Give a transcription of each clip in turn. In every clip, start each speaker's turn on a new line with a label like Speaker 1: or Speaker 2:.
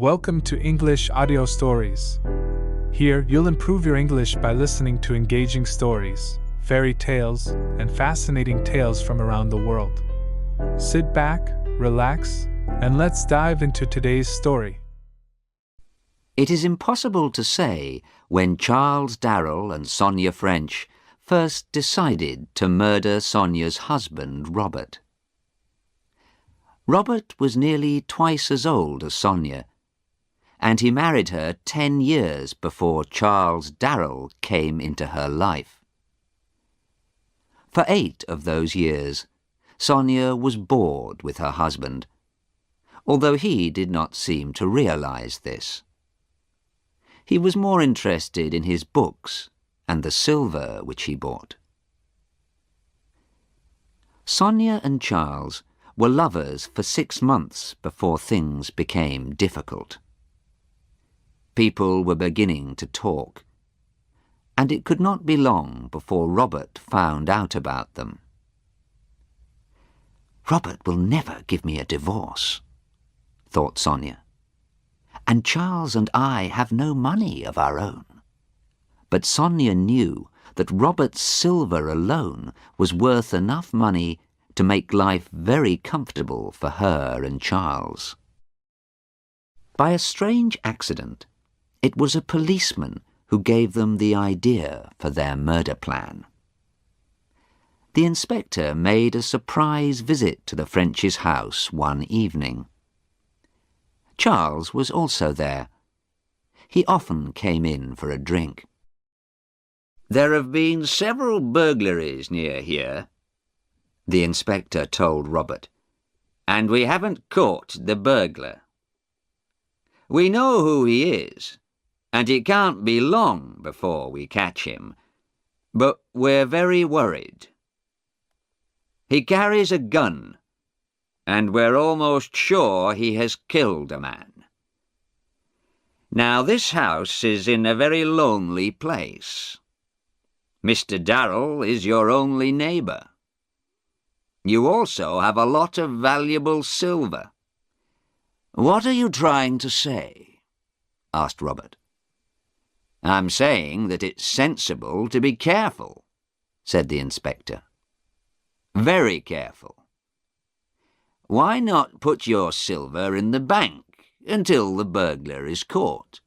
Speaker 1: Welcome to English Audio Stories. Here, you'll improve your English by listening to engaging stories, fairy tales, and fascinating tales from around the world. Sit back, relax, and let's dive into today's story.
Speaker 2: It is impossible to say when Charles Darrell and Sonia French first decided to murder Sonia's husband, Robert. Robert was nearly twice as old as Sonia, and he married her 10 years before Charles Darrell came into her life. For 8 of those years, Sonia was bored with her husband, although he did not seem to realize this. He was more interested in his books and the silver which he bought. Sonia and Charles were lovers for 6 months before things became difficult. People were beginning to talk, and it could not be long before Robert found out about them. "Robert will never give me a divorce," thought Sonia. "And Charles and I have no money of our own." But Sonia knew that Robert's silver alone was worth enough money to make life very comfortable for her and Charles. By a strange accident, it was a policeman who gave them the idea for their murder plan. The inspector made a surprise visit to the French's house one evening. Charles was also there. He often came in for a drink. "There have been several burglaries near here," the inspector told Robert, "and we haven't caught the burglar. We know who he is, and it can't be long before we catch him, but we're very worried. He carries a gun, and we're almost sure he has killed a man. Now this house is in a very lonely place. Mr. Darrell is your only neighbour. You also have a lot of valuable silver." "What are you trying to say?" asked Robert. "I'm saying that it's sensible to be careful," said the inspector. "Very careful. Why not put your silver in the bank until the burglar is caught?"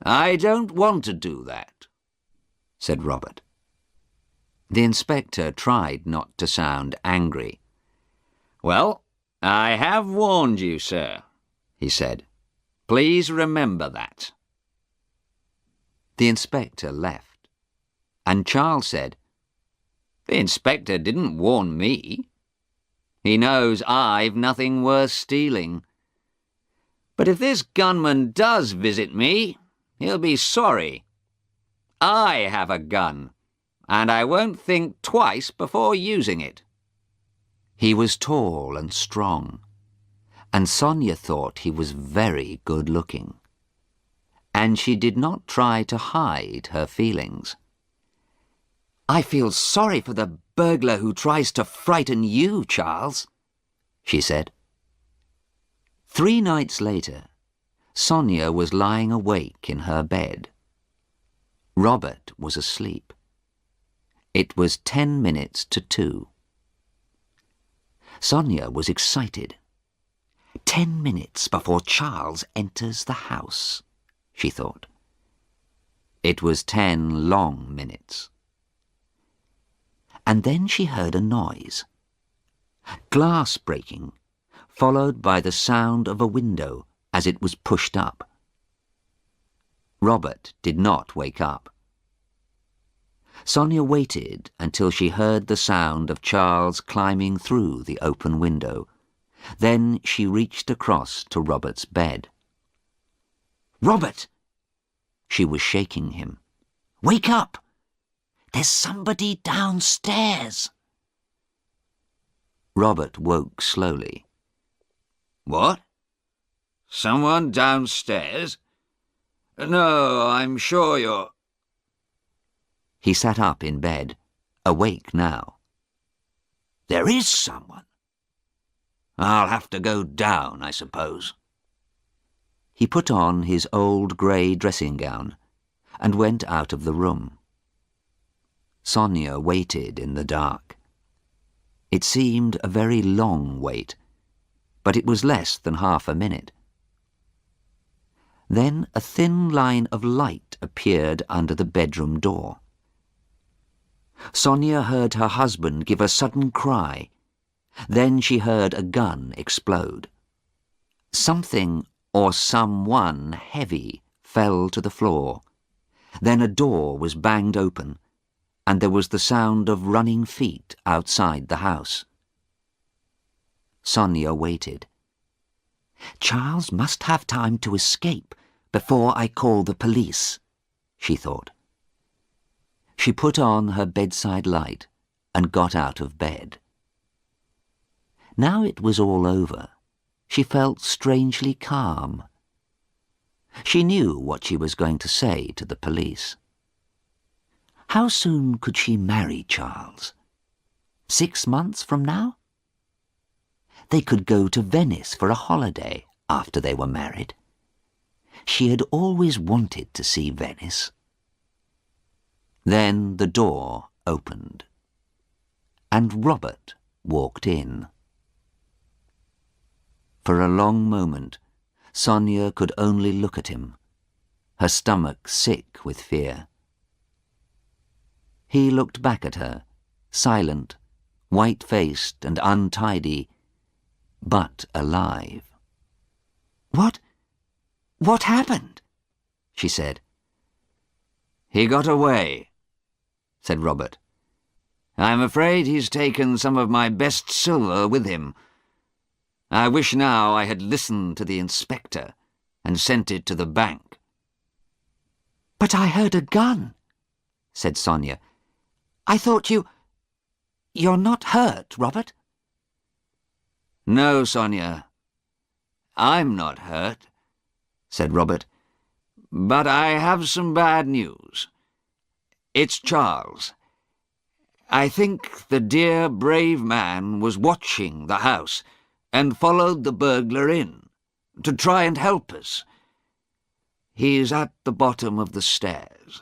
Speaker 2: "I don't want to do that," said Robert. The inspector tried not to sound angry. "Well, I have warned you, sir," he said. "Please remember that." The inspector left, and Charles said, "The inspector didn't warn me. He knows I've nothing worth stealing. But if this gunman does visit me, he'll be sorry. I have a gun, and I won't think twice before using it." He was tall and strong, and Sonia thought he was very good-looking, and she did not try to hide her feelings. "I feel sorry for the burglar who tries to frighten you, Charles," she said. 3 nights later, Sonia was lying awake in her bed. Robert was asleep. It was 10 minutes to 2. Sonia was excited. 10 minutes before Charles enters the house, she thought. It was 10 long minutes. And then she heard a noise. Glass breaking, followed by the sound of a window as it was pushed up. Robert did not wake up. Sonia waited until she heard the sound of Charles climbing through the open window. Then she reached across to Robert's bed. "Robert!" She was shaking him. "Wake up! There's somebody downstairs." Robert woke slowly. "What? Someone downstairs? No, I'm sure you're—" He sat up in bed, awake now. "There is someone. I'll have to go down, I suppose." He put on his old grey dressing gown and went out of the room. Sonia waited in the dark. It seemed a very long wait, but it was less than half a minute. Then a thin line of light appeared under the bedroom door. Sonia heard her husband give a sudden cry. Then she heard a gun explode. Something or someone heavy fell to the floor. Then a door was banged open, and there was the sound of running feet outside the house. Sonia waited. "Charles must have time to escape before I call the police," she thought. She put on her bedside light and got out of bed. Now it was all over, she felt strangely calm. She knew what she was going to say to the police. How soon could she marry Charles? 6 months from now? They could go to Venice for a holiday after they were married. She had always wanted to see Venice. Then the door opened, and Robert walked in. For a long moment, Sonia could only look at him, her stomach sick with fear. He looked back at her, silent, white-faced and untidy, but alive. What happened?" she said. "He got away," said Robert. "I'm afraid he's taken some of my best silver with him. I wish now I had listened to the inspector and sent it to the bank." "But I heard a gun," said Sonia. "I thought You're not hurt, Robert?" "No, Sonia, I'm not hurt," said Robert. "But I have some bad news. It's Charles. I think the dear, brave man was watching the house and followed the burglar in to try and help us. He's at the bottom of the stairs.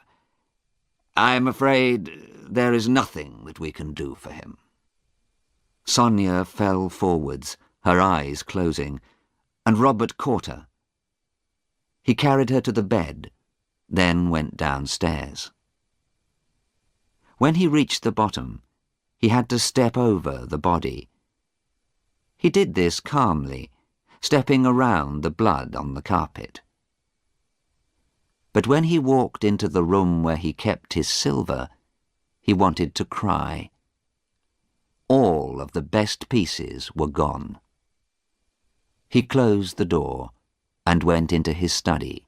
Speaker 2: I'm afraid there is nothing that we can do for him." Sonia fell forwards, her eyes closing, and Robert caught her. He carried her to the bed, then went downstairs. When he reached the bottom, he had to step over the body. He did this calmly, stepping around the blood on the carpet. But when he walked into the room where he kept his silver, he wanted to cry. All of the best pieces were gone. He closed the door and went into his study.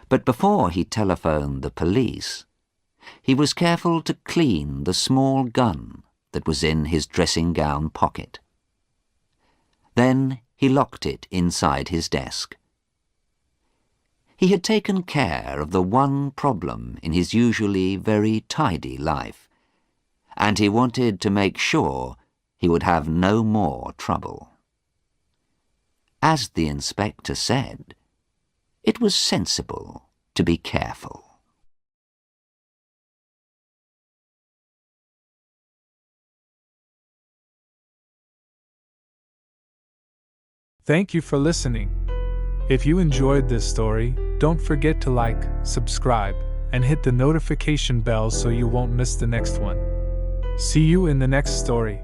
Speaker 2: But before he telephoned the police, he was careful to clean the small gun that was in his dressing-gown pocket. Then he locked it inside his desk. He had taken care of the one problem in his usually very tidy life, and he wanted to make sure he would have no more trouble. As the inspector said, it was sensible to be careful.
Speaker 1: Thank you for listening. If you enjoyed this story, don't forget to like, subscribe, and hit the notification bell so you won't miss the next one. See you in the next story.